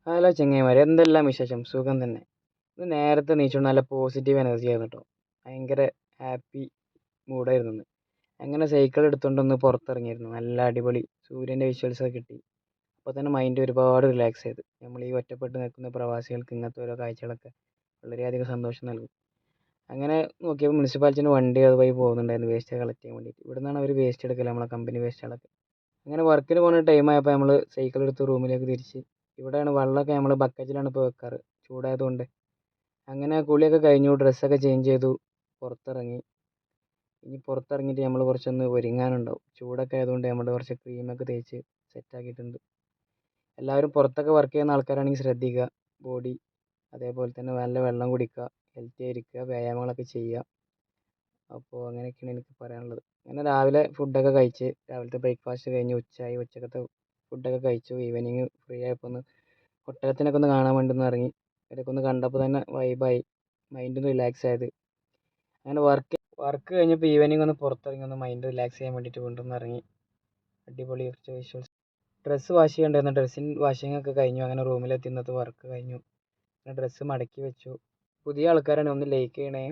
Hello ചെങ്ങായിമാരെ, എന്തെല്ലാം വിശേഷം? സുഖം തന്നെ. ഇത് നേരത്തെ നീച്ചുകൊണ്ട് നല്ല പോസിറ്റീവ് എനർജി ആയിരുന്നു കേട്ടോ. ഭയങ്കര ഹാപ്പി മൂഡായിരുന്നു ഇന്ന്. അങ്ങനെ സൈക്കിൾ എടുത്തുകൊണ്ടൊന്ന് പുറത്തിറങ്ങിയിരുന്നു. നല്ല അടിപൊളി സൂര്യൻ്റെ വിഷ്വൽസൊക്കെ കിട്ടി. അപ്പോൾ തന്നെ മൈൻഡ് ഒരുപാട് റിലാക്സ് ചെയ്തു. നമ്മൾ ഈ ഒറ്റപ്പെട്ട് നിൽക്കുന്ന പ്രവാസികൾക്ക് ഇങ്ങനത്തെ ഓരോ കാഴ്ചകളൊക്കെ വളരെയധികം സന്തോഷം നൽകും. അങ്ങനെ നോക്കിയപ്പോൾ മുനിസിപ്പാലിറ്റിൻ്റെ വണ്ടി അതുവഴി പോകുന്നുണ്ടായിരുന്നു വേസ്റ്റ് കളക്ട് ചെയ്യാൻ വേണ്ടിയിട്ട്. ഇവിടെ നിന്നാണ് അവർ വേസ്റ്റ് എടുക്കൽ, നമ്മളെ കമ്പനി വേസ്റ്റുകളൊക്കെ. അങ്ങനെ വർക്കിന് പോകുന്ന ടൈം ആയപ്പോൾ നമ്മൾ സൈക്കിൾ എടുത്ത് റൂമിലേക്ക് തിരിച്ച്. ഇവിടെയാണ് വെള്ളമൊക്കെ നമ്മൾ ബക്കറ്റിലാണ് ഇപ്പോൾ വെക്കാറ്, ചൂടായതുകൊണ്ട്. അങ്ങനെ കുളിയൊക്കെ കഴിഞ്ഞു, ഡ്രസ്സൊക്കെ ചേഞ്ച് ചെയ്തു, പുറത്തിറങ്ങി. ഇനി പുറത്തിറങ്ങിയിട്ട് നമ്മൾ കുറച്ചൊന്ന് ഒരുങ്ങാനുണ്ടാവും. ചൂടൊക്കെ ആയതുകൊണ്ട് നമ്മൾ കുറച്ച് ക്രീമൊക്കെ തേച്ച് സെറ്റാക്കിയിട്ടുണ്ട്. എല്ലാവരും പുറത്തൊക്കെ വർക്ക് ചെയ്യുന്ന ആൾക്കാരാണെങ്കിൽ ശ്രദ്ധിക്കുക. ബോഡി അതേപോലെ തന്നെ നല്ല വെള്ളം കുടിക്കുക, ഹെൽത്തി ആയിരിക്കുക, വ്യായാമങ്ങളൊക്കെ ചെയ്യുക. അപ്പോൾ അങ്ങനെയൊക്കെയാണ് എനിക്ക് പറയാനുള്ളത്. അങ്ങനെ രാവിലെ ഫുഡൊക്കെ കഴിച്ച്, രാവിലത്തെ ബ്രേക്ക്ഫാസ്റ്റ് കഴിഞ്ഞ് ഉച്ചയായി, ഉച്ചക്കത്തെ ഫുഡൊക്കെ കഴിച്ചു. ഈവനിങ് ഫ്രീ ആയപ്പോൾ ഒന്ന് ഒട്ടകത്തിനൊക്കെ ഒന്ന് കാണാൻ വേണ്ടി ഒന്ന് ഇറങ്ങി. ഇവരൊക്കെ ഒന്ന് കണ്ടപ്പോൾ തന്നെ വൈബായി, മൈൻഡ് റിലാക്സ് ആയത്. അങ്ങനെ വർക്ക് കഴിഞ്ഞപ്പോൾ ഈവനിങ് ഒന്ന് പുറത്തിറങ്ങി ഒന്ന് മൈൻഡ് റിലാക്സ് ചെയ്യാൻ വേണ്ടിയിട്ട് വീണ്ടും ഒന്ന് ഇറങ്ങി. അടിപൊളി കുറച്ച് വിഷ്വൽസ്. ഡ്രസ്സ് വാഷ് ചെയ്യണ്ടായിരുന്നു, വാഷിംഗ് ഒക്കെ കഴിഞ്ഞു. അങ്ങനെ റൂമിലെത്തി ഇന്നത്തെ വർക്ക് കഴിഞ്ഞു. അങ്ങനെ ഡ്രസ്സ് മടക്കി വെച്ചു. പുതിയ ആൾക്കാരാണ്, ഒന്ന് ലൈക്ക് ചെയ്യണേ.